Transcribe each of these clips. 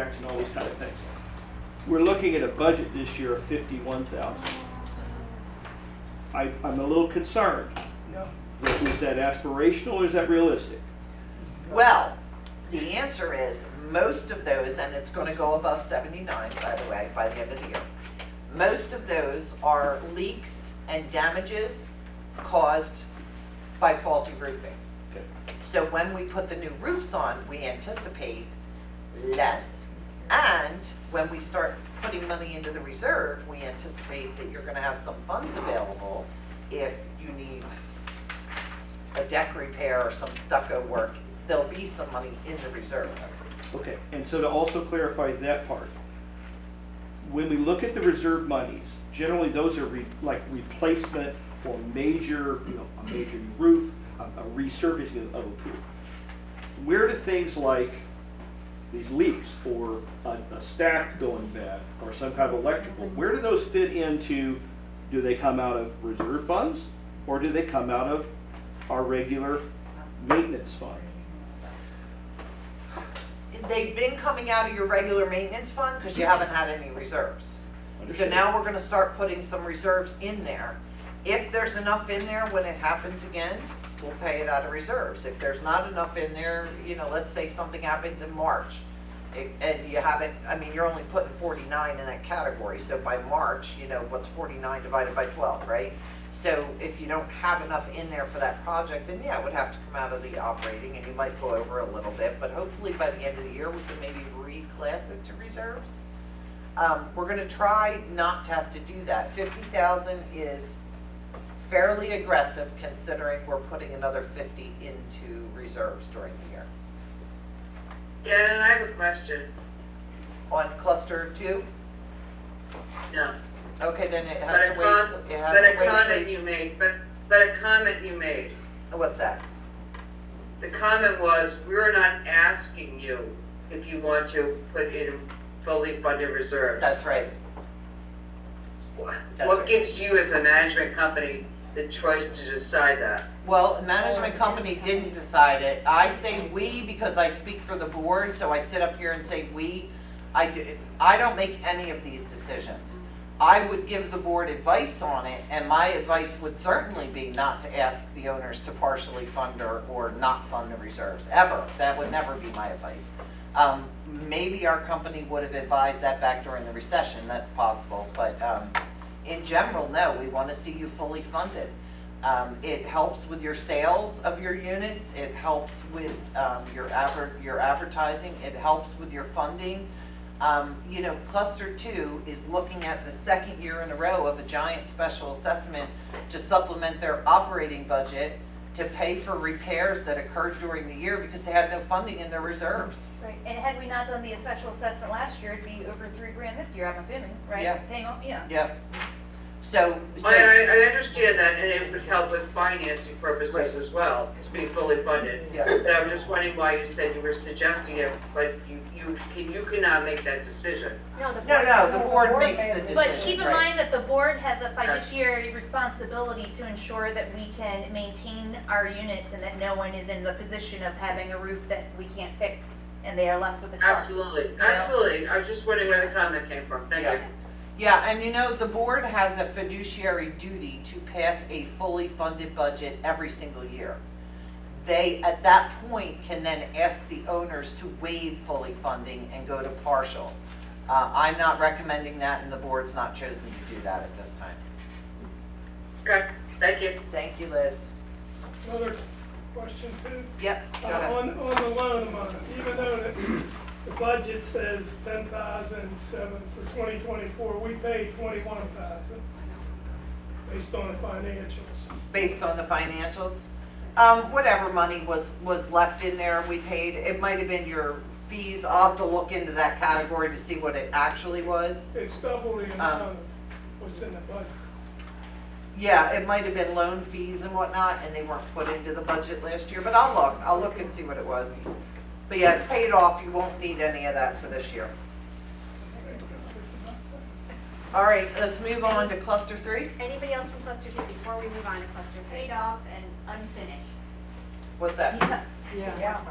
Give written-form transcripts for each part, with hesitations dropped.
contracts and all these kind of things. We're looking at a budget this year of 51,000. I'm a little concerned. Is that aspirational or is that realistic? Well, the answer is most of those, and it's going to go above 79, by the way, by the end of the year. Most of those are leaks and damages caused by faulty roofing. Okay. So when we put the new roofs on, we anticipate less. And when we start putting money into the reserve, we anticipate that you're going to have some funds available if you need a deck repair or some stucco work. There'll be some money in the reserve. Okay, and so to also clarify that part, when we look at the reserve monies, generally those are like replacement or major, a major new roof, a resurfacing of a pool. Where do things like these leaks or a stack going bad or some kind of electrical, where do those fit into? Do they come out of reserve funds or do they come out of our regular maintenance fund? They've been coming out of your regular maintenance fund because you haven't had any reserves. So now we're going to start putting some reserves in there. If there's enough in there when it happens again, we'll pay it out of reserves. If there's not enough in there, let's say something happens in March, and you haven't, you're only putting 49 in that category. So by March, what's 49 divided by 12, right? So if you don't have enough in there for that project, then yeah, it would have to come out of the operating, and you might go over a little bit, but hopefully by the end of the year, we can maybe reclass it to reserves. We're going to try not to have to do that. 50,000 is fairly aggressive considering we're putting another 50 into reserves during the year. Yeah, and I have a question. On cluster 2? No. Okay, then it But has a to wait. It has to wait. comment you made, but a comment you made. What's that? The comment was, we're not asking you if you want to put in fully funded reserves. That's right. That's What right. gives you as a management company the choice to decide that? Well, the management company didn't decide it. I say we because I speak for the board, so I sit up here and say we. I don't make any of these decisions. I would give the board advice on it, and my advice would certainly be not to ask the owners to partially fund or not fund the reserves, ever. That would never be my advice. Maybe our company would have advised that back during the recession, that's possible, but in general, no, we want to see you fully funded. It helps with your sales of your units, it helps with your advertising, it helps with your funding. Cluster 2 is looking at the second year in a row of a giant special assessment to supplement their operating budget to pay for repairs that occurred during the year because they had no funding in their reserves. Right, and had we not done the special assessment last year, it'd be over $3,000 this year, I'm assuming, right? Yeah. Paying off, yeah. Yep. So I understand that, and it would help with financing purposes Right. as well, to be fully funded. Yeah. But I was just wondering why you said you were suggesting it, but you cannot make that decision. No, the board makes the decision. But keep in right. mind that the board has a fiduciary responsibility to ensure that we can maintain our units and that no one is in the position of having a roof that we can't fix and they are left with a charge. Absolutely, absolutely. I was just wondering where the comment came from. Thank you. Yeah, and the board has a fiduciary duty to pass a fully funded budget every single year. They, at that point, can then ask the owners to waive fully funding and go to partial. I'm not recommending that, and the board's not chosen to do that at this time. Okay, thank you. Thank you, Liz. Another question too? Yep, go ahead. On the loan amount, even though the budget says 10,007 for 2024, we paid 21,000 based on the financials. Based on the financials? Whatever money was left in there, we paid. It might have been your fees. I'll have to look into that category to see what it actually was. It's double the amount of what's in the budget. Yeah, it might have been loan fees and whatnot, and they weren't put into the budget last year, but I'll look and see what it was. But yeah, it's paid off, you won't need any of that for this year. All right, let's move on to cluster 3. Anybody else from cluster 2 before we move on to cluster 3? Paid off and unfinished. What's that? Yeah.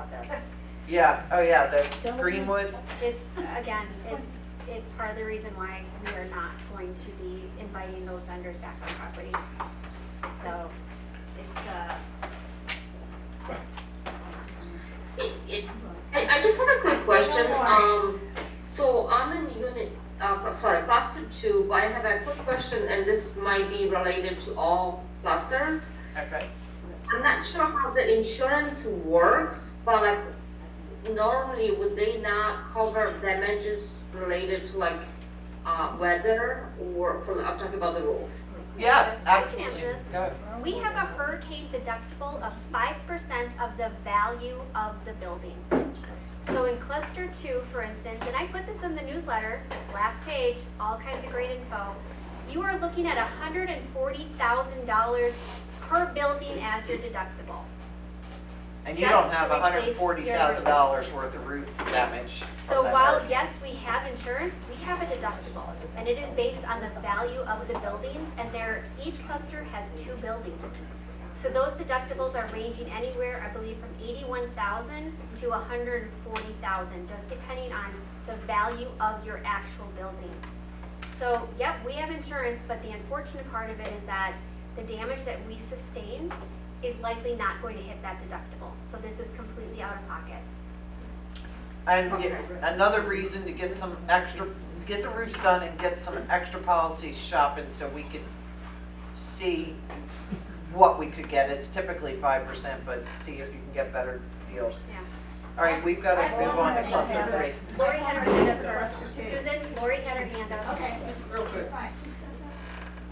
Yeah, oh yeah, the Greenwood. It's, again, it's part of the reason why we are not going to be inviting those vendors back on property. So, it's, I just have a quick question. So I'm in unit, cluster 2, but I have a quick question, and this might be related to all clusters. Okay. I'm not sure how the insurance works, but like, normally would they not cover damages related to like, weather, or, I'm talking about the roof? Yes, I can absolutely. answer this. Go ahead. We have a hurricane deductible of 5% of the value of the building. So in cluster 2, for instance, and I put this in the newsletter, last page, all kinds of great info, you are looking at $140,000 per building as your deductible. And you Just don't to have replace $140,000 worth of roof damage. So from that while, hurricane. yes, we have insurance, we have a deductible, and it is based on the value of the buildings, and each cluster has 2 buildings. So those deductibles are ranging anywhere, I believe, from $81,000 to $140,000, just depending on the value of your actual building. So, yep, we have insurance, but the unfortunate part of it is that the damage that we sustain is likely not going to hit that deductible. So this is completely out of pocket. And another reason to get some extra, get the roofs done and get some extra policies shopping so we could see what we could get. It's typically 5%, but see if you can get better deals. Yeah. All right, we've got to move on to cluster 3. Lori had her hand up first. Susan, Lori had her hand up. Okay, just real quick.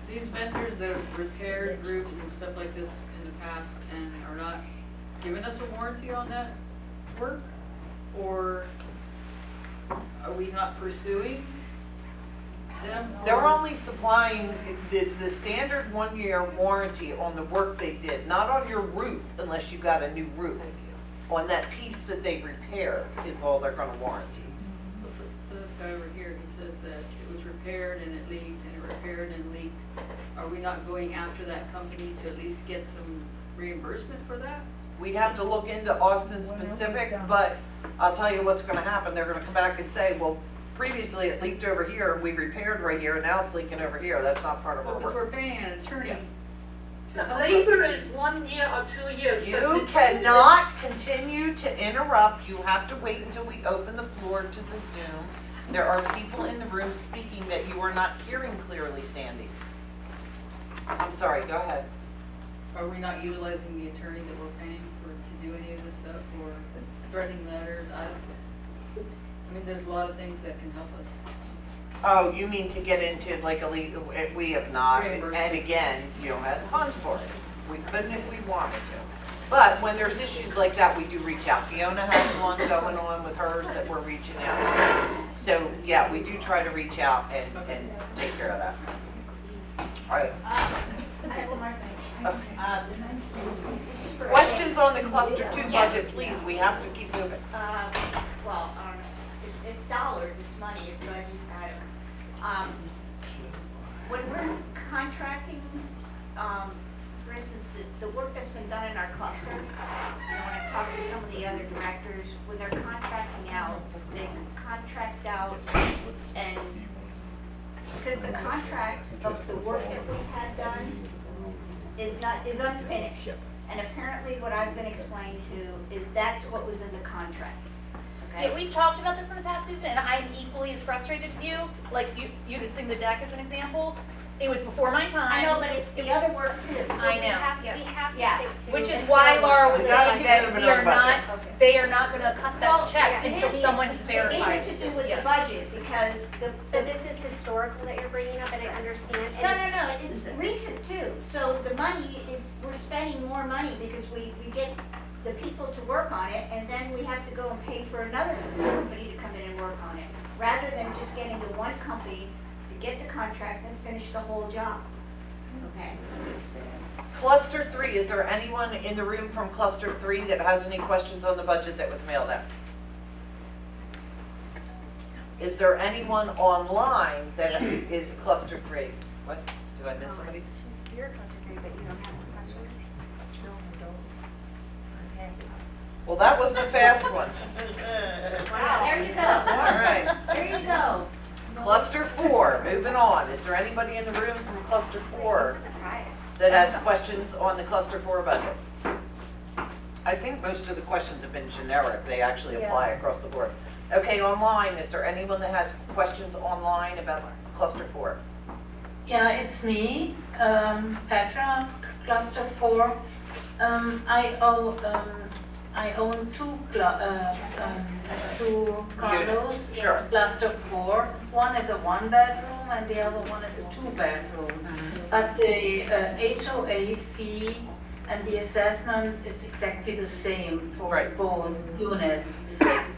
These vendors that have repaired roofs and stuff like this in the past and are not giving us a warranty on that work? Or are we not pursuing them? They're only supplying the standard 1-year warranty on the work they did, not on your roof unless you got a new roof. On that piece that they repaired is all they're gonna warranty. So this guy over here, he says that it was repaired and it leaked and it repaired and leaked. Are we not going after that company to at least get some reimbursement for that? We'd have to look into Austin specific, but I'll tell you what's gonna happen. They're gonna come back and say, well, previously it leaked over here, and we repaired right here, and now it's leaking over here. That's not part of our Because work. we're paying an attorney to help us. Labor is 1 year or 2 years. but You it's- cannot continue to interrupt. You have to wait until we open the floor to the Zoom. There are people in the room speaking that you are not hearing clearly, Sandy. I'm sorry, go ahead. Are we not utilizing the attorney that we're paying to do any of this stuff, or threatening letters? I mean, there's a lot of things that can help us. Oh, you mean to get into like a legal, we have not, and Reimbursement. again, you don't have the funds for it. We couldn't if we wanted to. But when there's issues like that, we do reach out. Fiona has one going on with hers that we're reaching out to. So, yeah, we do try to reach out and take care of that. All right. I have one more thing. Okay. This is for- Questions on the cluster 2 budget, please, we have to keep moving. Well, it's dollars, it's money, it's budget, I don't know. When we're contracting, for instance, the work that's been done in our cluster, when I've talked to some of the other directors, when they're contracting out, they contract out and, because the contract of the work that we've had done is unfinished. And apparently what I've been explained to is that's what was in the contract, okay? Yeah, we've talked about this in the past, Susan, and I'm equally as frustrated as you. Like, you could sing the deck as an example. It was before my time. I know, but it's the other work too. I know. We have to Yeah. stick to. Which is the why bill Laura was work. gotta saying keep that moving we on are budget. not, Okay. they are not gonna cut Well, that check it until is- someone has verified. It is to do with Yeah. the budget, because But this is historical that you're bringing up, and I understand. And no, it's recent too. So the money is, we're spending more money because we get the people to work on it, and then we have to go and pay for another company to come in and work on it, rather than just getting the one company to get the contract and finish the whole job. Okay? Cluster 3, is there anyone in the room from Cluster 3 that has any questions on the budget that was mailed out? Is there anyone online that is Cluster 3? What? Did I miss somebody? You're a cluster three, but you don't have a question? Well, that was a fast one. Wow, there you go. All right. There you go. Cluster 4, moving on. Is there anybody in the room from Cluster 4 that has questions on the Cluster 4 budget? I think most of the questions have been generic. They actually apply across the board. Okay, online, is there anyone that has questions online about Cluster 4? Yeah, it's me, Petra, Cluster 4. I own two condos Units, sure. in Cluster 4. One is a 1-bedroom and the other one is a 2-bedroom. But the HOA fee and the assessment is exactly the same for Right. both units.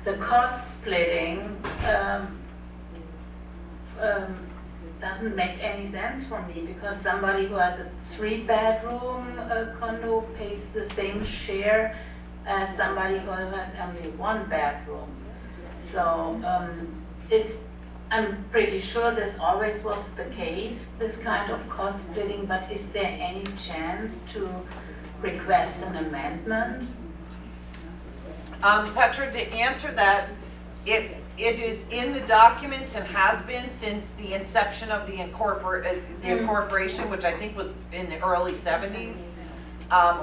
The cost splitting doesn't make any sense for me, because somebody who has a 3-bedroom condo pays the same share as somebody who has only 1 bedroom. So I'm pretty sure this always was the case, this kind of cost splitting, but is there any chance to request an amendment? Petra, to answer that, it is in the documents and has been since the inception of the incorporation, which I think was in the early 70s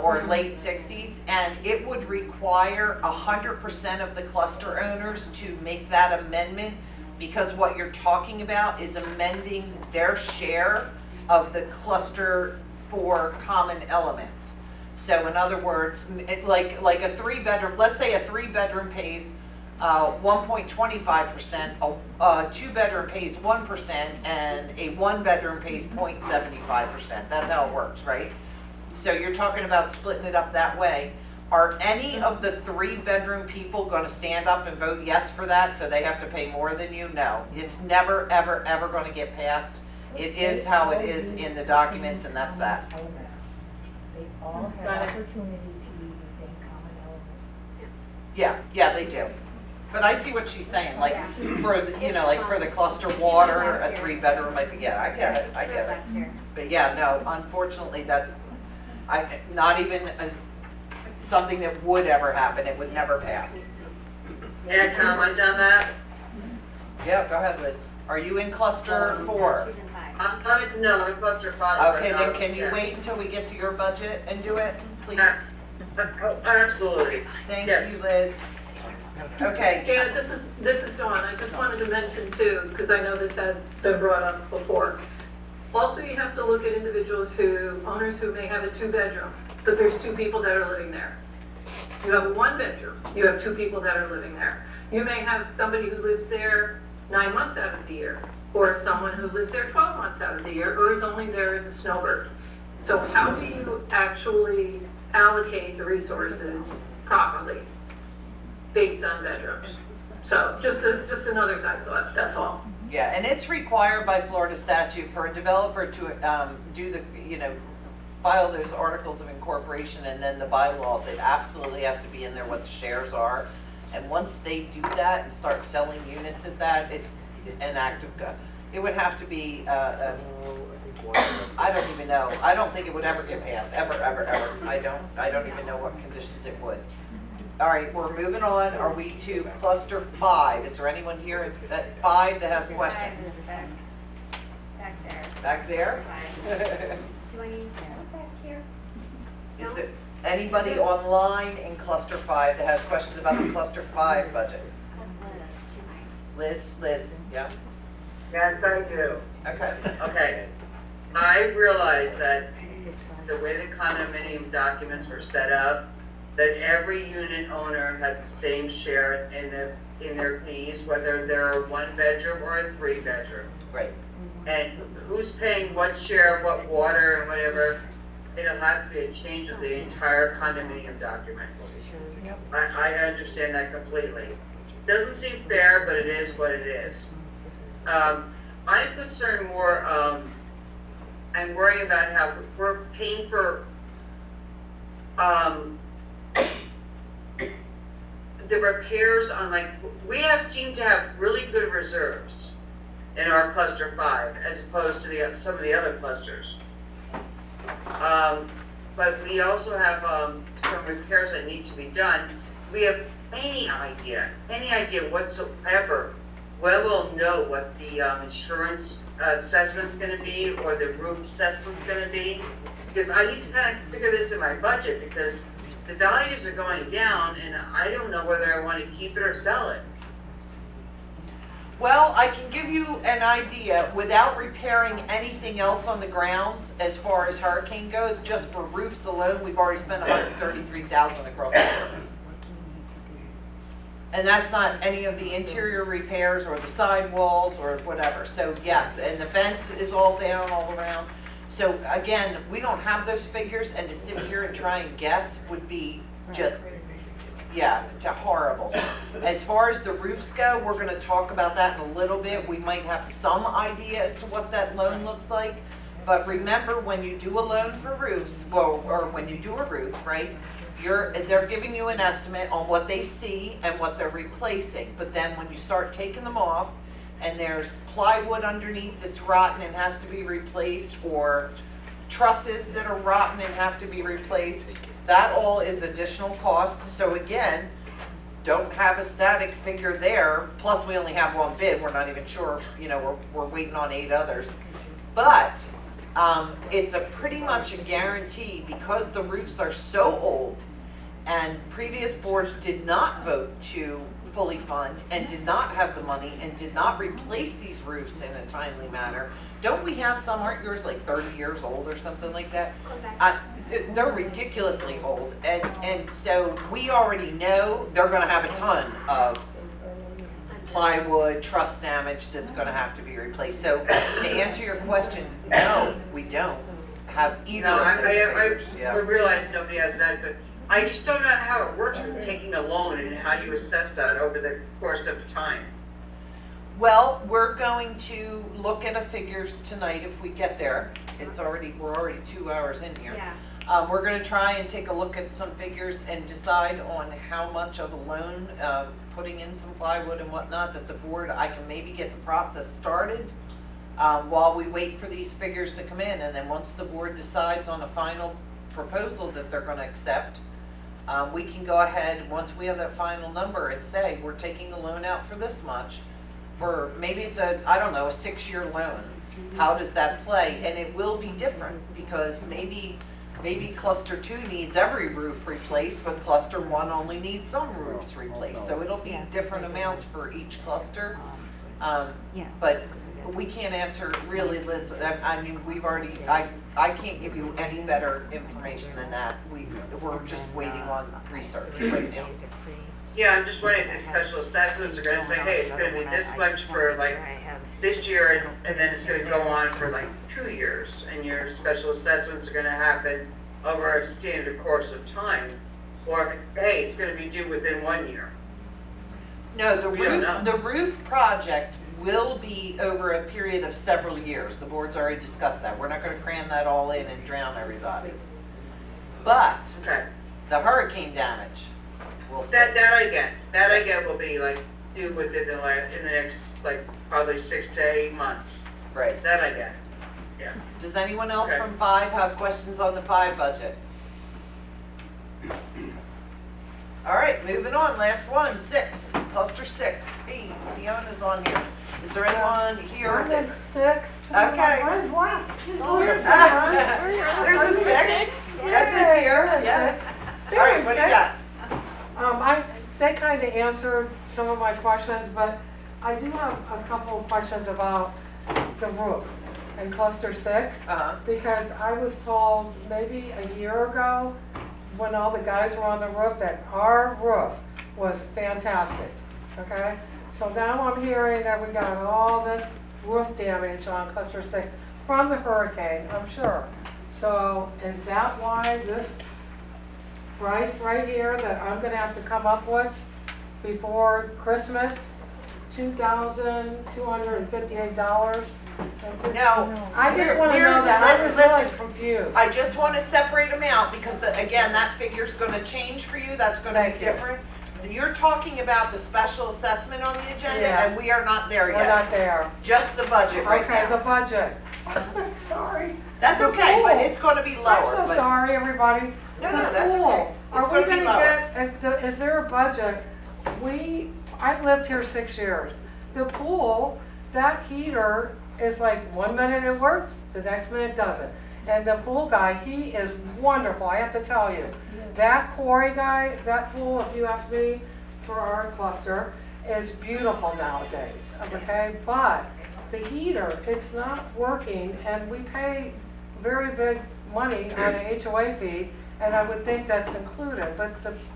or late 60s, and it would require 100% of the cluster owners to make that amendment, because what you're talking about is amending their share of the cluster 4 common elements. So in other words, like a 3-bedroom, let's say a 3-bedroom pays 1.25%, a 2-bedroom pays 1%, and a 1-bedroom pays 0.75%. That's how it works, right? So you're talking about splitting it up that way. Are any of the 3-bedroom people going to stand up and vote yes for that, so they have to pay more than you? No. It's never, ever, ever going to get passed. It is how it is in the documents, and that's that. They all have opportunity to use the same common elements. Yeah, they do. But I see what she's saying, like, for, like for the cluster water, a 3-bedroom, like, yeah, I get it. But yeah, no, unfortunately, that's, not even something that would ever happen, it would never pass. Any comment on that? Yeah, go ahead, Liz. Are you in cluster 4? No, I'm in cluster 5. Okay, but then no, can you yes. wait until we get to your budget and do it, please? Absolutely. Thank Yes. you, Liz. Okay. Janet, this is Dawn. I just wanted to mention too, because I know this has been brought up before. Also, you have to look at individuals owners who may have a 2-bedroom, but there's 2 people that are living there. You have a 1-bedroom, you have 2 people that are living there. You may have somebody who lives there 9 months out of the year, or someone who lives there 12 months out of the year, or is only there as a snowbird. So how do you actually allocate the resources properly based on bedrooms? So just another side thought, that's all. Yeah, and it's required by Florida statute for a developer to do the, file those articles of incorporation and then the bylaws. It absolutely has to be in there what the shares are. And once they do that and start selling units at that, it's an act of God. It would have to be, I don't even know. I don't think it would ever get passed, ever, ever, ever. I don't even know what conditions it would. All right, we're moving on. Are we to cluster 5? Is there anyone here at 5 that has questions? Back there. Back there? Do I need to go back here? Is there anybody online in cluster 5 that has questions about the cluster 5 budget? Liz, yeah? Yes, I do. Okay. Okay. I realize that the way the condominium documents were set up, that every unit owner has the same share in their fees, whether they're a 1-bedroom or a 3-bedroom. Great. And who's paying what share of what water and whatever, it'll have to be a change of the entire condominium documents. I understand that completely. Doesn't seem fair, but it is what it is. I'm concerned more, I'm worrying about how we're paying for, the repairs on, like, we seem to have really good reserves in our cluster 5 as opposed to some of the other clusters. But we also have some repairs that need to be done. we have any idea whatsoever, where we'll know what the, insurance assessment's gonna be, or the roof assessment's gonna be? Because I need to kind of figure this in my budget, because the values are going down, and I don't know whether I wanna keep it or sell it. Well, I can give you an idea, without repairing anything else on the grounds, as far as hurricane goes, just for roofs alone, we've already spent $133,000 across the board. And that's not any of the interior repairs or the sidewalls or whatever, so yes, and the fence is all down all around. So again, we don't have those figures, and to sit here and try and guess would be just, yeah, horrible. As far as the roofs go, we're gonna talk about that in a little bit. We might have some idea as to what that loan looks like. But remember, when you do a loan for roofs, well, or when you do a roof, right, they're giving you an estimate on what they see and what they're replacing. But then when you start taking them off, and there's plywood underneath that's rotten and has to be replaced, or trusses that are rotten and have to be replaced, that all is additional cost. So again, don't have a static figure there, plus we only have one bid, we're not even sure, you know, we're waiting on 8 others. But, it's a pretty much a guarantee, because the roofs are so old, and previous boards did not vote to fully fund, and did not have the money, and did not replace these roofs in a timely manner. Don't we have some, aren't yours like 30 years old or something like that? They're ridiculously old, and so we already know they're gonna have a ton of plywood, truss damage that's gonna have to be replaced. So to answer your question, no, we don't have either No, of those figures. I realize nobody has an answer. I just don't know how it works with taking a loan and how you assess that over the course of time. Well, we're going to look at a figures tonight if we get there. We're already 2 hours in here. Yeah. We're gonna try and take a look at some figures and decide on how much of a loan, putting in some plywood and whatnot, that the board, I can maybe get the process started, while we wait for these figures to come in, and then once the board decides on a final proposal that they're gonna accept, we can go ahead, once we have that final number, and say, we're taking a loan out for this much, for, maybe it's a 6-year loan. How does that play? And it will be different, because maybe cluster 2 needs every roof replaced, but cluster 1 only needs some roofs replaced. So it'll be different amounts for each cluster. But we can't answer really, Liz, I mean, we've already, I can't give you any better information than that. We're just waiting on research right now. Yeah, I'm just wondering if the special assessments are gonna say, hey, it's gonna be this much for like this year, and then it's gonna go on for like 2 years, and your special assessments are gonna happen over a standard course of time, or, hey, it's gonna be due within 1 year. No, We don't know. the roof project will be over a period of several years. The board's already discussed that. We're not gonna cram that all in and drown everybody. But, Okay, the hurricane damage, we'll see. that I get will be like due within in the next, like, probably 6 to 8 months. Right. That I get, yeah. Does anyone else Okay. from 5 have questions on the 5 budget? All right, moving on, last one, 6, cluster 6, Fiona's on here. Is there anyone here? I'm at 6. Okay. Where's left? There's a 6, Edna's here, yes. All right, what do you got? They kind of answered some of my questions, but I do have a couple of questions about the roof in cluster 6. Because I was told maybe a year ago, when all the guys were on the roof, that our roof was fantastic, okay? So now I'm hearing that we got all this roof damage on cluster 6 from the hurricane, I'm sure. So is that why this price right here that I'm gonna have to come up with before Christmas, $2,258? No. I just wanna know that, I was really confused. I just want to separate them out, because again, that figure's gonna change for you, that's gonna be Thank you. different. You're talking about the special assessment on the agenda, Yeah. and we are not there yet. We're not there. Just the budget right now. Okay, the budget. Sorry. That's The okay, but pool. it's gonna be lower, I'm so but- sorry, everybody. No, The no, that's pool. okay. It's Are we gonna be gonna get, is there a budget? I've lived here 6 years. The pool, that heater is like 1 minute it works, the next minute it doesn't. And the pool guy, he is wonderful, I have to tell you. That Corey guy, that pool, if you ask me, for our cluster, is beautiful nowadays, okay? But the heater, it's not working, and we pay very big money on an HOA fee, and I would think that's included, but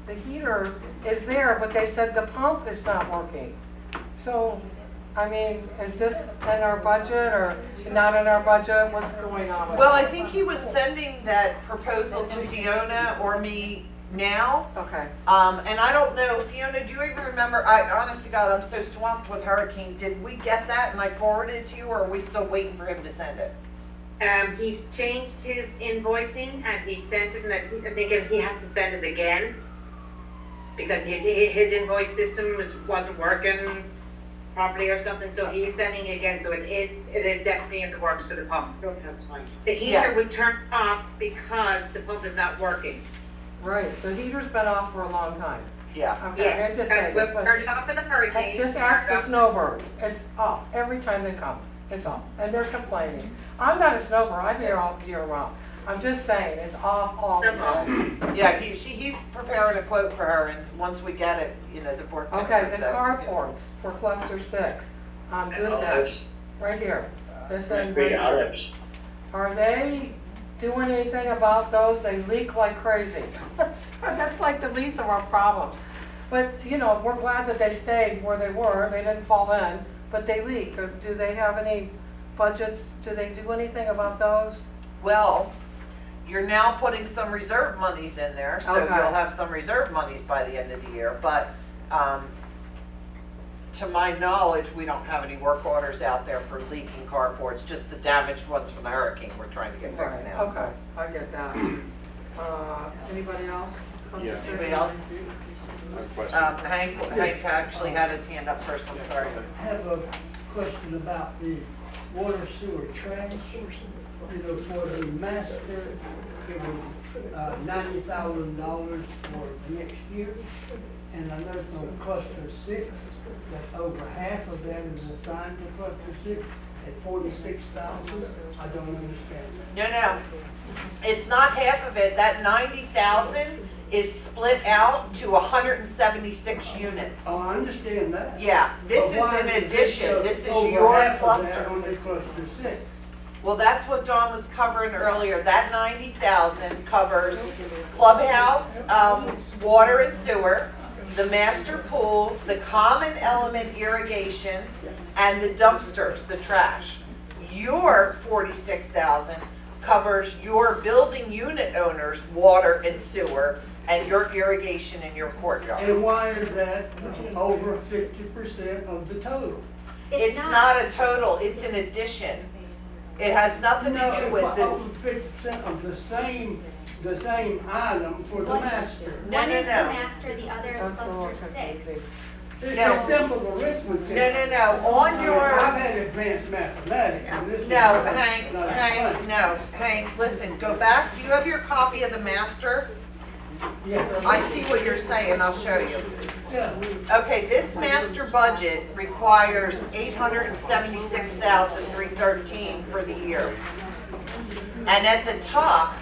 the heater is there, but they said the pump is not working. So, I mean, is this in our budget, or not in our budget, what's going on with Well, that? I think he was sending that proposal to Fiona or me now. Okay. And I don't know, Fiona, do you even remember, honest to God, I'm so swamped with hurricane, did we get that and I forwarded it to you, or are we still waiting for him to send it? He's changed his invoicing and he sent it, and I think he has to send it again because his invoice system wasn't working properly or something, so he's sending it again, so it is definitely in the works for the pump. The heater was turned off because the pump is not working. Right, the heater's been off for a long time. Yeah. Okay, I just say We this, but turned it off for the hurricane. just ask the snowbirds, it's off, every time they come, it's off, and they're complaining. I'm not a snowbird, I'm here all year round, I'm just saying, it's off all the time. Yeah, he's preparing a quote for her, and once we get it, you know, the board can Okay, approve the that. carports for cluster 6, on this end, right here, this end right here. Are they doing anything about those? They leak like crazy. That's like the least of our problems. But, you know, we're glad that they stayed where they were, they didn't fall in, but they leak. Or do they have any budgets, do they do anything about those? Well, you're now putting some reserve monies in there, so Okay. you'll have some reserve monies by the end of the year, but, to my knowledge, we don't have any work orders out there for leaking carports, just the damaged ones from the hurricane we're trying to get fixed Right, now. okay, I get that. Anybody else? Yeah. Anybody else? I have a question. Hank actually had his hand up first, I'm sorry. I have a question about the water sewer trash. You know, for the master, it was $90,000 for next year. And I noticed on cluster 6, that over half of that is assigned to cluster 6 at $46,000. I don't understand that. No, it's not half of it, that 90,000 is split out to 176 units. Oh, I understand that. Yeah, this But is why in did addition, this is over your half of that cluster. on the cluster 6? Well, that's what Dawn was covering earlier, that 90,000 covers clubhouse, water and sewer, the master pool, the common element irrigation, and the dumpsters, the trash. Your 46,000 covers your building unit owners' water and sewer, and your irrigation in your courtyard. And why is that over 50% of the total? It's not a total, it's an addition. It has nothing to do with No, the, over 50% of the same item for the master. No, One no, is the no. master, the other is cluster 6. It's No. a simple arithmetic. No, on your. I've had advanced mathematics, and this is No, not Hank, fun. no, Hank, listen, go back, do you have your copy of the master? Yes. I see what you're saying, I'll show you. Yeah. Okay, this master budget requires $876,313 for the year. And at the top,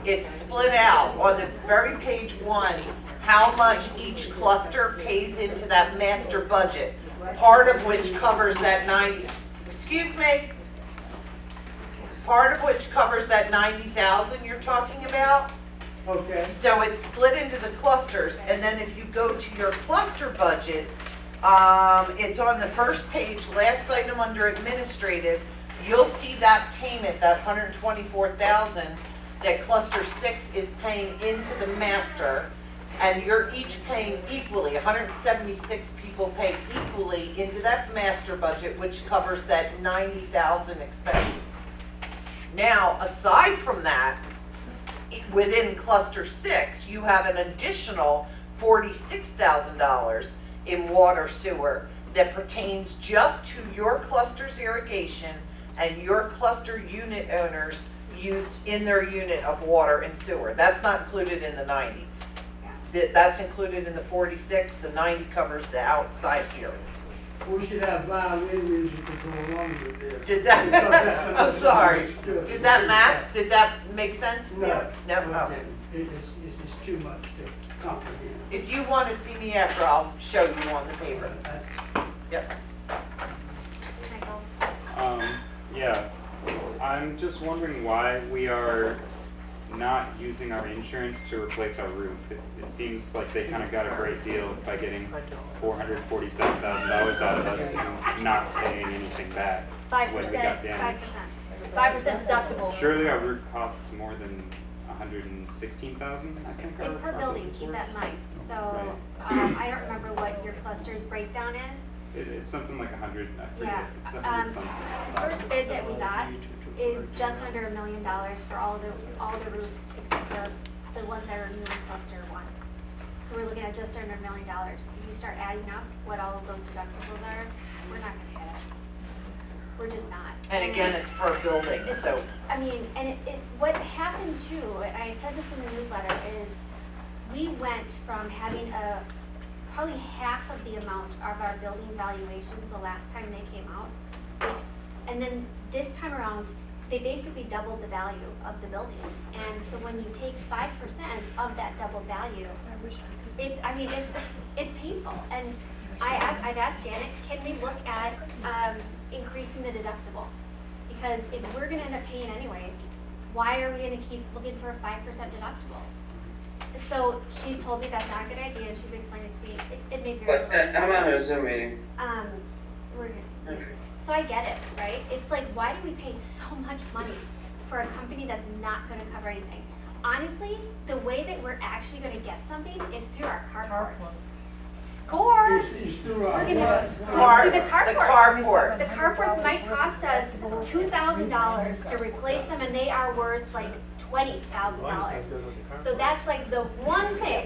it's split out on the very page 1, how much each cluster pays into that master budget, part of which covers that 90,000 you're talking about. Okay. So it's split into the clusters, and then if you go to your cluster budget, it's on the first page, last item under administrative, you'll see that payment, that $124,000 that cluster 6 is paying into the master, and you're each paying equally, 176 people pay equally into that master budget, which covers that 90,000 expense. Now, aside from that, within cluster 6, you have an additional $46,000 in water sewer that pertains just to your cluster's irrigation and your cluster unit owners used in their unit of water and sewer. That's not included in the 90. That's included in the 46, the 90 covers the outside here. We should have violin music to go along with this. Did that, Because that's I'm another sorry, stuff. did that map, did that make sense? No. No, oh. It's too much to comprehend. If you want to see me after, I'll show you on the paper. Yep. Michael? Yeah, I'm just wondering why we are not using our insurance to replace our roof. It seems like they kind of got a great deal by getting $447,000 out of us and not paying anything back when we got damaged. 5% deductible. Surely our roof costs more than $116,000, I think. It's per building, keep that in mind. So, I don't remember what your cluster's breakdown is. It's something like 100, I forget. Yeah, It's 100 something. the first bid that we got is just under $1 million for all the roofs except the ones that are new in cluster 1. So we're looking at just under $1 million. If you start adding up what all of those deductibles are, we're not gonna hit it. We're just not. And again, it's per building, so. I mean, and what happened too, and I said this in the newsletter, is we went from having probably half of the amount of our building valuations the last time they came out. And then this time around, they basically doubled the value of the buildings. And so when you take 5% of that double value, it's painful. And I've asked Janet, can we look at increasing the deductible? Because if we're gonna end up paying anyways, why are we gonna keep looking for a 5% deductible? So she's told me that's not a good idea, and she's explained it to me. It made very little sense. I'm on a Zoom meeting. So I get it, right? It's like, why do we pay so much money for a company that's not gonna cover anything? Honestly, the way that we're actually gonna get something is through our carports. Score! It's through our We're gonna, Car- through the carports. carport. The carports might cost us $2,000 to replace them, and they are worth like $20,000. So that's like the one thing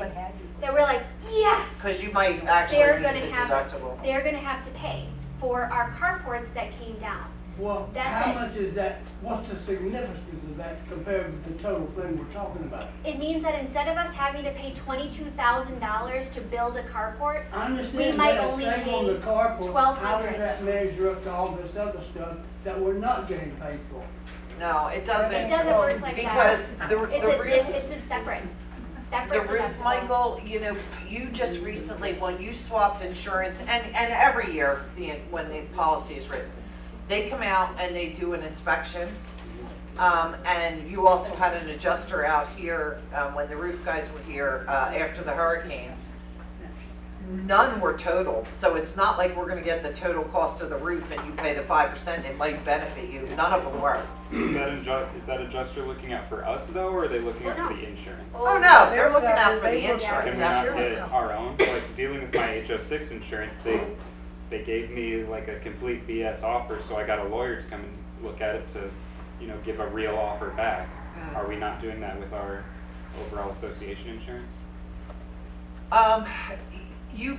that we're like, yes! Because you might actually They're need gonna the have, deductible. they're gonna have to pay for our carports that came down. Well, That's how it. much is that, what's the significance of that compared with the total thing we're talking about? It means that instead of us having to pay $22,000 to build a carport, I we understand might that, only same pay on the carport, how does $1,200. that measure up to all this other stuff that we're not getting paid for? No, it doesn't. It doesn't work like Because that. the roof, It's a separate the roof, deductible. Michael, you know, you just recently, when you swapped insurance, and every year, when the policy is written, they come out and they do an inspection. And you also had an adjuster out here, when the roof guys were here, after the hurricane. None were totaled, so it's not like we're gonna get the total cost of the roof and you pay the 5%, it might benefit you, none of them were. Is that adjuster looking out for us though, or are they looking out for the insurance? Oh, no, they're looking out for the insurance, Can we not absolutely. get our own? Like dealing with my HO6 insurance, they gave me like a complete BS offer, so I got a lawyer to come and look at it to, you know, give a real offer back. Are we not doing that with our overall association insurance? You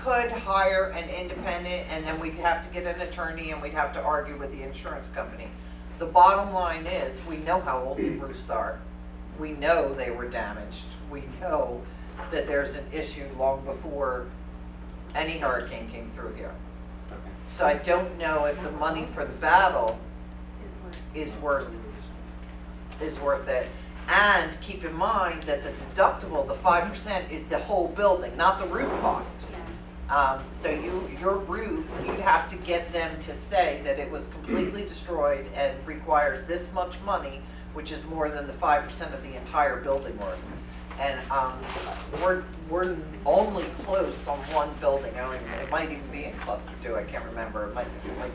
could hire an independent, and then we'd have to get an attorney, and we'd have to argue with the insurance company. The bottom line is, we know how old the roofs are. We know they were damaged. We know that there's an issue long before any hurricane came through here. Okay. So I don't know if the money for the battle is worth it. And keep in mind that the deductible, the 5%, is the whole building, not the roof cost. So your roof, you'd have to get them to say that it was completely destroyed and requires this much money, which is more than the 5% of the entire building worth. And we're only close on one building. It might even be in cluster 2. I can't remember. It might be 4.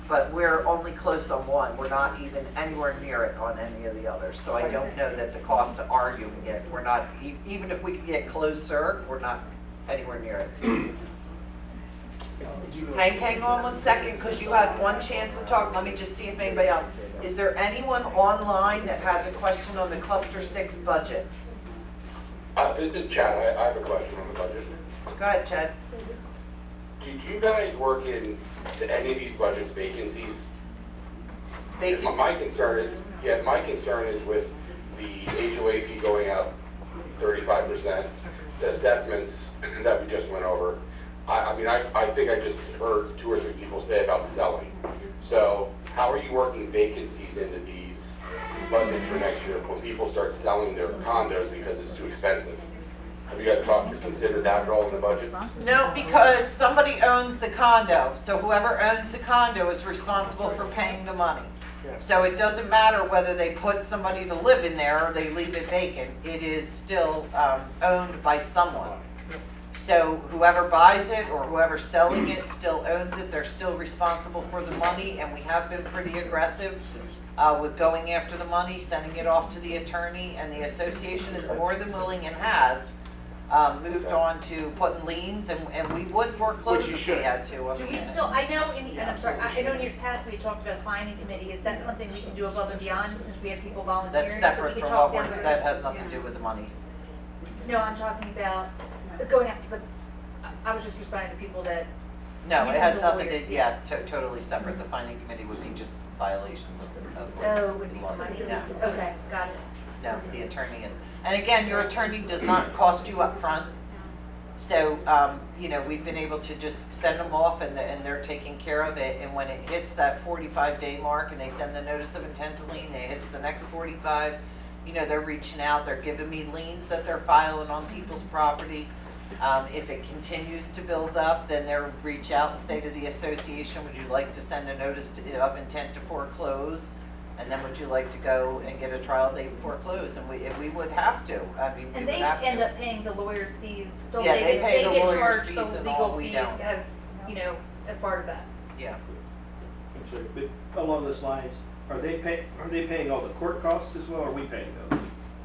But we're only close on one. We're not even anywhere near it on any of the others. So I don't know that the cost of arguing it, we're not, even if we could get closer, we're not anywhere near it. Hang on 1 second, because you had one chance to talk. Let me just see if anybody else. Is there anyone online that has a question on the cluster 6 budget? This is Chad. I have a question on the budget. Go ahead, Chad. Did you guys work in to any of these budgets vacancies? They- My concern is with the HOA fee going up 35%, the assessments that we just went over. I mean, I think I just heard 2 or 3 people say about selling. So how are you working vacancies into these budgets for next year when people start selling their condos because it's too expensive? Have you guys considered that role in the budget? No, because somebody owns the condo, so whoever owns the condo is responsible for paying the money. So it doesn't matter whether they put somebody to live in there or they leave it vacant, it is still, owned by someone. So whoever buys it or whoever's selling it still owns it, they're still responsible for the money, and we have been pretty aggressive, with going after the money, sending it off to the attorney, and the association is more than willing and has, moved on to putting liens, and we would foreclose Which you if we should. had to. Do we still, I know and I'm sorry, I know in years past we had talked about a finding committee, is that something we can do above and beyond, since we have people volunteering? That's that we separate can from talk what down we're, the that road? has nothing to do with the money. No, I'm talking about going after, but I was just responding to people that. No, it using has the nothing lawyer. to, yeah, totally separate. The finding committee would be just violations of Oh, would be law. money. No. Okay, got it. No, the attorney is. And again, your attorney does not cost you up front. So, you know, we've been able to just send them off and they're taking care of it. And when it hits that 45-day mark and they send the notice of intent to lien, it hits the next 45, you know, they're reaching out, they're giving me liens that they're filing on people's property. If it continues to build up, then they'll reach out and say to the association, would you like to send a notice of intent to foreclose? And then would you like to go and get a trial date and foreclose? And we would have to, I mean, we And would they have to. end up paying the lawyer's fees, don't Yeah, they? they pay the get lawyer's charged fees the and all, legal we fees don't. as, you know, as part of that. Yeah. I'm sorry, but along those lines, are they paying all the court costs as well, or are we paying those?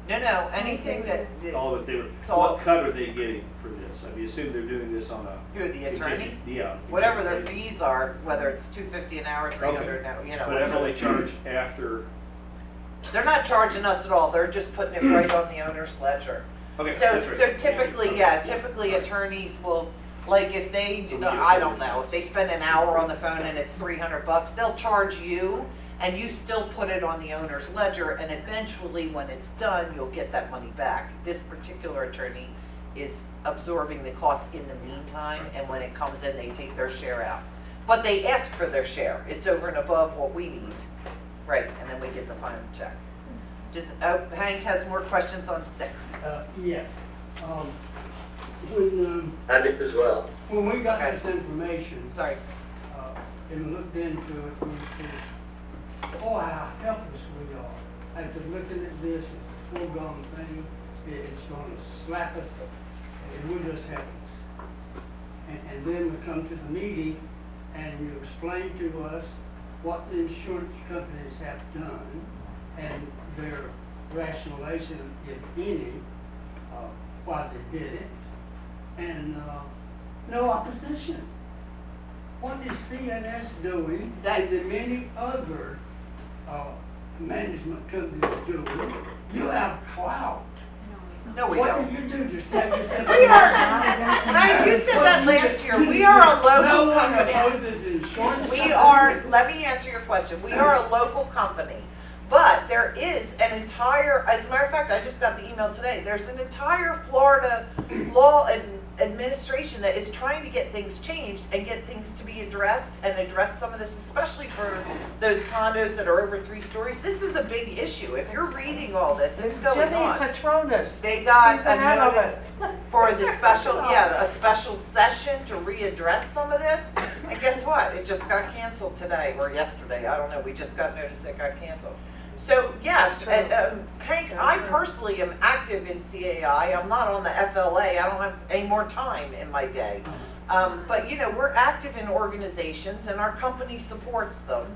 No, anything that. All that they were, It's all- what cut are they getting for this? I mean, assume they're doing this on a. Who, the attorney? contingent- Yeah. Whatever their contingent fees are, whether it's $250 an hour, $300 Okay. an hour, you know. But that's all they whatever. charge after. They're not charging us at all, they're just putting it right on the owner's ledger. Okay, that's right. So typically, typically attorneys will, like if they, So we I get don't know, if they spend an hour on the phone and it's $300, they'll charge you, and you still put it on the owner's ledger, and eventually, when it's done, you'll get that money back. This particular attorney is absorbing the cost in the meantime, and when it comes in, they take their share out. But they ask for their share, it's over and above what we need, right, and then we get the final check. Just, Hank has more questions on 6. Yes. When, I did as well. when we got Okay. this information, Sorry. and looked into it, we said, oh, how helpless we are. After looking at this, it's a foregone thing, it's gonna slap us, and we're just helpless. And then we come to the meeting, and you explain to us what the insurance companies have done, and their rationalization, if any, why they did it, and, no opposition. What is CNS doing that the many other, management companies doing? You have clout. No, we What don't. do you do, just tell yourself? We are, Hank, you said that last year, we are a No local one company. opposes insurance We companies. are, let me answer your question, we are a local company, but there is an entire, as a matter of fact, I just got the email today, there's an entire Florida law and administration that is trying to get things changed and get things to be addressed and address some of this, especially for those condos that are over 3 stories. This is a big issue. If you're reading all this, it's going Jimmy on. Patronus. They got He's a ahead of notice for the special, a special session to readdress some of this. And guess what? It just got canceled today or yesterday. I don't know. We just got notice it got canceled. So yes, Hank, I personally am active in CAI. I'm not on the FLA. I don't have any more time in my day. But you know, we're active in organizations and our company supports them.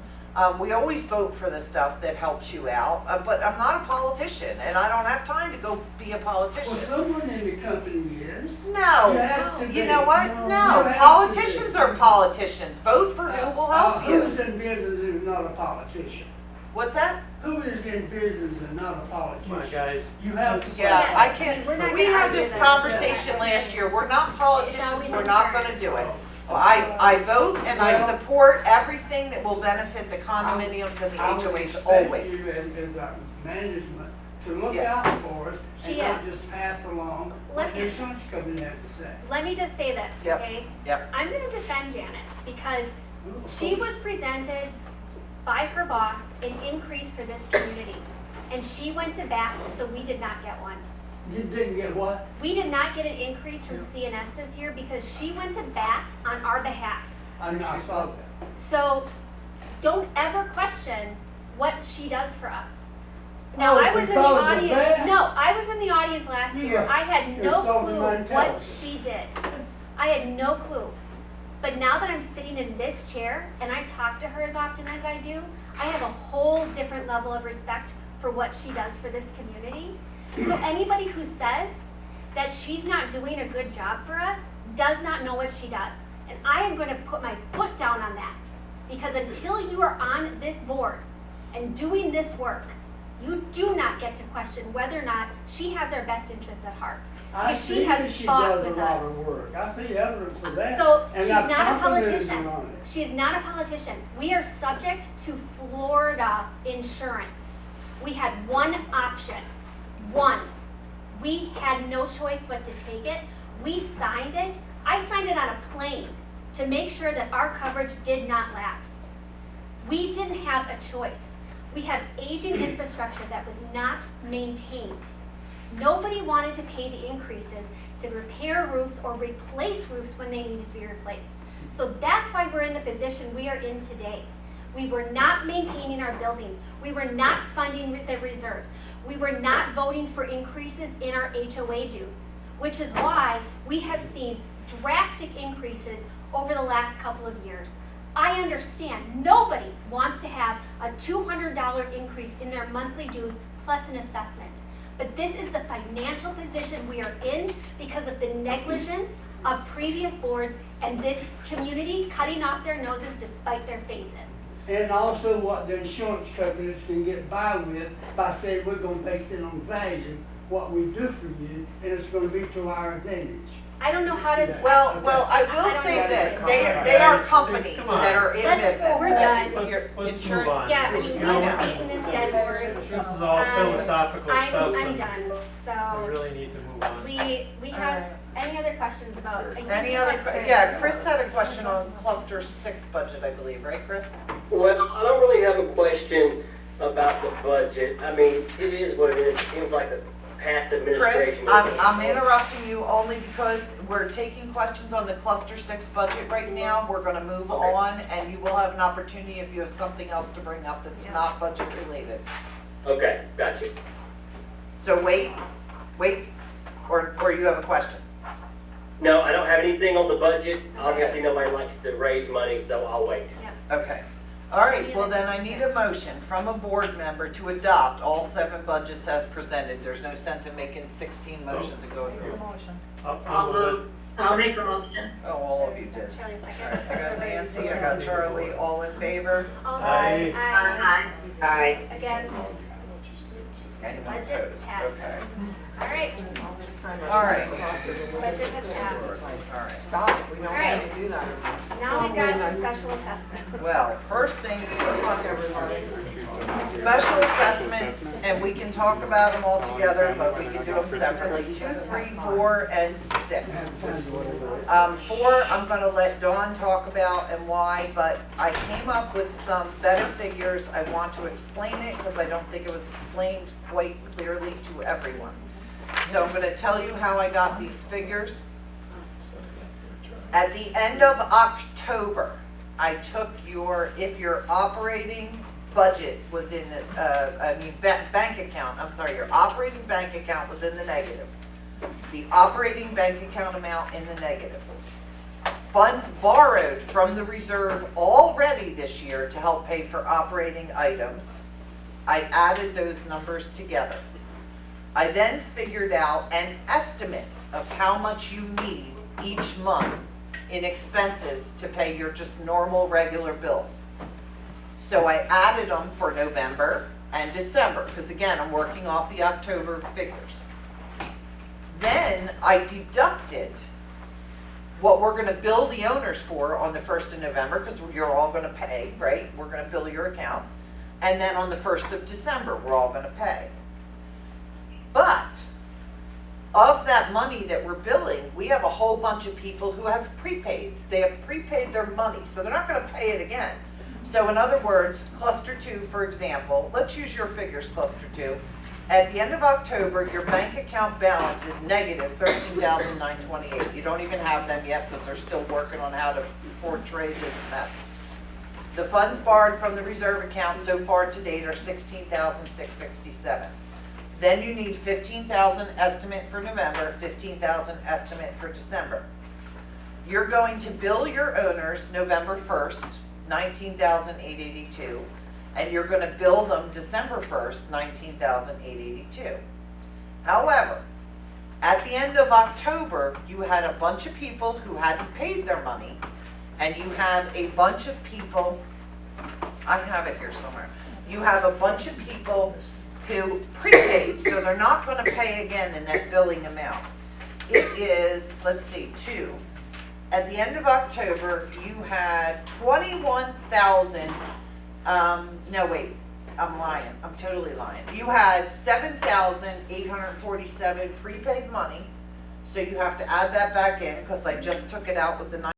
We always vote for the stuff that helps you out, but I'm not a politician and I don't have time to go be a politician. Well, someone in the company is. No, You have to you be. know what? You No, have to politicians be. are politicians. Vote for who will help Who's you. in business and not a politician? What's that? Who is in business and not a politician? Come on, guys. You have to. Yeah, I can't, We're not we gonna had argue this that. conversation last year. We're not politicians, always we're not insurance. gonna do it. Well, I vote and I support everything that will benefit the condominiums and the HOAs always. I would expect you as our management to look Yeah. out for us and She not is. just pass along Let what me- the insurance company has to say. Let me just say this, Yep. okay? Yep. I'm gonna defend Janet, because she was presented by her boss an increase for this community. And she went to bat, so we did not get one. You didn't get what? We did not get an increase from CNS this year because she went to bat on our behalf. I saw that. So, don't ever question what she does for us. Now, Oh, I was in the because of audience, that? no, I was in the audience last You year, were I had no insulting clue my what intelligence. she did. I had no clue. But now that I'm sitting in this chair, and I talk to her as often as I do, I have a whole different level of respect for what she does for this community. So anybody who says that she's not doing a good job for us does not know what she does. And I am gonna put my foot down on that. Because until you are on this board and doing this work, you do not get to question whether or not she has our best interests at heart. I Because see has that she fought does a with lot us. of work. I see evidence of that. So, and she's I've not a complimented politician. her on it. She is not a politician. We are subject to Florida insurance. We had one option. One. We had no choice but to take it. We signed it. I signed it on a plane to make sure that our coverage did not lapse. We didn't have a choice. We have aging infrastructure that was not maintained. Nobody wanted to pay the increases to repair roofs or replace roofs when they needed to be replaced. So that's why we're in the position we are in today. We were not maintaining our buildings. We were not funding the reserves. We were not voting for increases in our HOA dues, which is why we have seen drastic increases over the last couple of years. I understand, nobody wants to have a $200 increase in their monthly dues plus an assessment. But this is the financial position we are in because of the negligence of previous boards and this community cutting off their noses to spite their faces. And also what the insurance companies can get by with by saying we're gonna base it on value, what we do for you, and it's gonna be to our advantage. I don't know how to. Well, I will don't say know. this, they are companies that are in business. We're done. Let's move on. Yeah, I mean, You we've know, been beating this dead horse. This is all philosophical stuff. I'm done, We so, really need to move on. we have, any other questions about? I think Any we other, had Chris. yeah, Chris had a question on cluster 6 budget, I believe, right, Chris? Well, I don't really have a question about the budget. I mean, it is what it is. It seems like the past Chris, administration. I'm interrupting you only because we're taking questions on the cluster 6 budget right now. We're gonna move on, and you will have an opportunity if you have something else to bring up that's not budget related. Okay, got you. So wait, or you have a question? No, I don't have anything on the budget. Obviously, nobody likes to raise money, so I'll wait. Okay. All right, well then I need a motion from a board member to adopt all 7 budgets as presented. There's no sense in making 16 motions to go through. I'll make a motion. Oh, all of you did. Charlie, All second. right, I got Nancy, I got Charlie, all in favor? Aye. Aye. Again, Anyone budget opposed? passed. Okay. All right, All right. budget has passed. All right. Stop, we don't All have right. to do that. Now we got the special assessment. Well, first thing, special assessments, and we can talk about them all together, but we can do them separately, 2, 3, 4, and 6. 4, I'm gonna let Dawn talk about and why, but I came up with some better figures. I want to explain it, because I don't think it was explained quite clearly to everyone. So I'm gonna tell you how I got these figures. At the end of October, I took if your operating budget was in, bank account, I'm sorry, your operating bank account was in the negative. The operating bank account amount in the negative. Funds borrowed from the reserve already this year to help pay for operating items. I added those numbers together. I then figured out an estimate of how much you need each month in expenses to pay your just normal regular bills. So I added them for November and December, because again, I'm working off the October figures. Then I deducted what we're gonna bill the owners for on the 1st of November, because you're all gonna pay, right? We're gonna bill your accounts. And then on the 1st of December, we're all gonna pay. But, of that money that we're billing, we have a whole bunch of people who have prepaid. They have prepaid their money, so they're not gonna pay it again. So in other words, cluster 2, for example, let's use your figures, cluster 2. At the end of October, your bank account balance is negative $13,928. You don't even have them yet because they're still working on how to portray this mess. The funds borrowed from the reserve account so far to date are $16,667. Then you need $15,000 estimate for November, $15,000 estimate for December. You're going to bill your owners November 1st, $19,882, and you're going to bill them December 1st, $19,882. However, at the end of October, you had a bunch of people who hadn't paid their money, and you have a bunch of people, I have it here somewhere, you have a bunch of people who prepaid, so they're not going to pay again in that billing amount. It is, let's see, 2. At the end of October, you had 21,000, no wait, I'm lying, I'm totally lying. You had 7,847 prepaid money, so you have to add that back in, because I just took it out with the